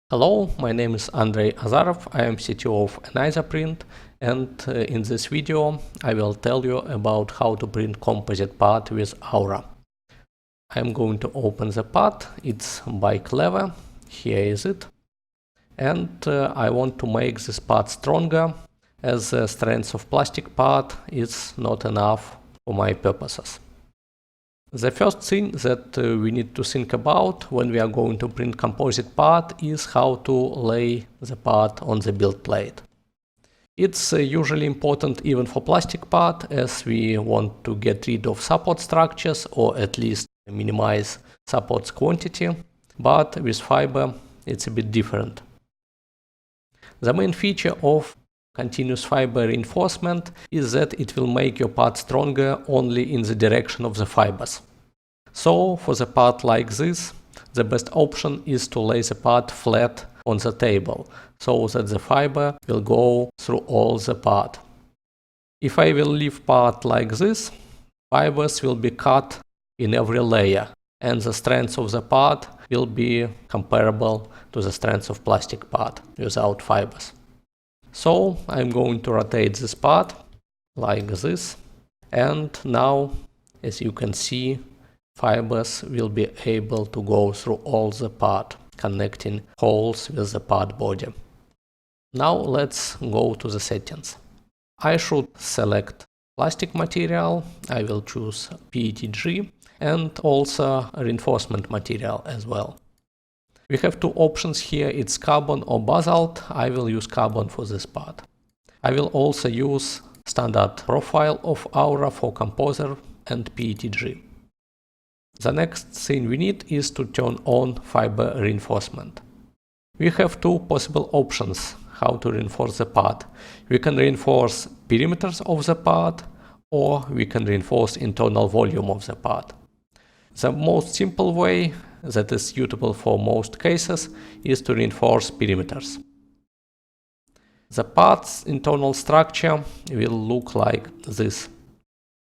Hello, my name is Andrei Azarov, I am CTO of Anisoprint, and in this video I will tell you about how to print composite part with Aura. I am going to open the part, it's by Clever, here is it, and I want to make this part stronger as the strength of plastic part is not enough for my purposes. The first thing that we need to think about when we are going to print composite part is how to lay the part on the build plate. It's usually important even for plastic part, as we want to get rid of support structures or at least minimize support's quantity, but with fiber it's a bit different. The main feature of continuous fiber reinforcement is that it will make your part stronger only in the direction of the fibers. So for the part like this, the best option is to lay the part flat on the table, so that the fiber will go through all the part. If I will leave part like this, fibers will be cut in every layer, and the strength of the part will be comparable to the strength of plastic part without fibers. So I'm going to rotate this part like this, and now, as you can see, fibers will be able to go through all the part, connecting holes with the part body. Now let's go to the settings. I should select plastic material, I will choose PETG, and also reinforcement material as well. We have two options here, it's carbon or basalt. I will use carbon for this part. I will also use standard profile of Aura for composer and PETG. The next thing we need is to turn on fiber reinforcement. We have two possible options how to reinforce the part. We can reinforce perimeters of the part, or we can reinforce internal volume of the part. The most simple way that is suitable for most cases is to reinforce perimeters. The part's internal structure will look like this.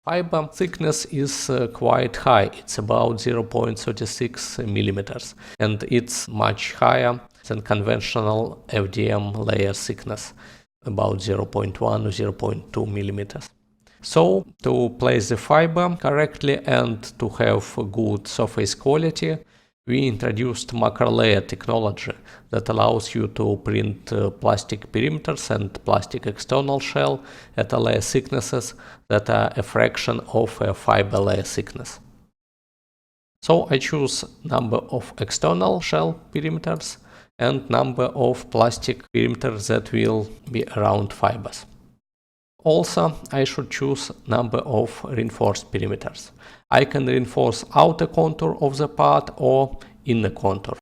Fiber thickness is quite high, it's about 0.36 millimeters, and it's much higher than conventional FDM layer thickness, about 0.1 or 0.2 millimeters. So, to place the fiber correctly and to have good surface quality, we introduced macro layer technology that allows you to print plastic perimeters and plastic external shell at a layer thicknesses that are a fraction of a fiber layer thickness. So I choose number of external shell perimeters and number of plastic perimeters that will be around fibers. Also, I should choose number of reinforced perimeters. I can reinforce outer contour of the part or inner contour.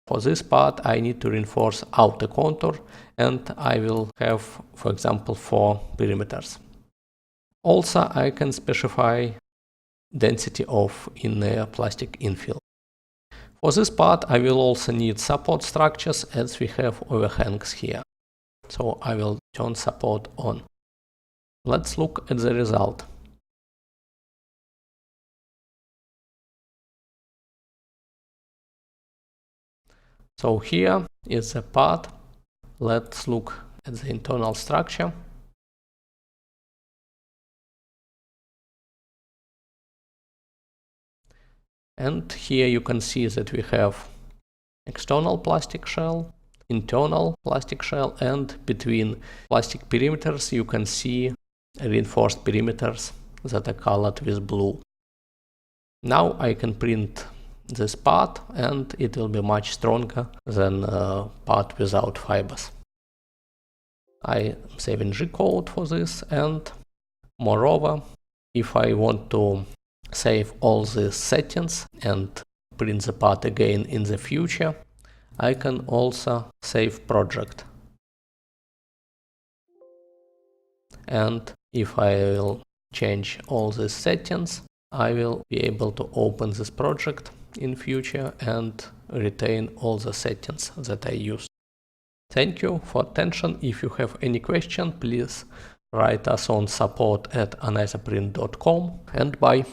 For this part I need to reinforce outer contour, and I will have, for example, 4 perimeters. Also, I can specify density of inner plastic infill. For this part I will also need support structures, as we have overhangs here. So I will turn support on. Let's look at the result. So here is the part. Let's look at the internal structure. And here you can see that we have external plastic shell, internal plastic shell, and between plastic perimeters you can see reinforced perimeters that are colored with blue. Now I can print this part, and it will be much stronger than a part without fibers. I save in G-code for this, and moreover, if I want to save all these settings and print the part again in the future, I can also save project. And if I will change all these settings, I will be able to open this project in future and retain all the settings that I used. Thank you for attention. If you have any question, please write us on support@anisoprint.com, and bye.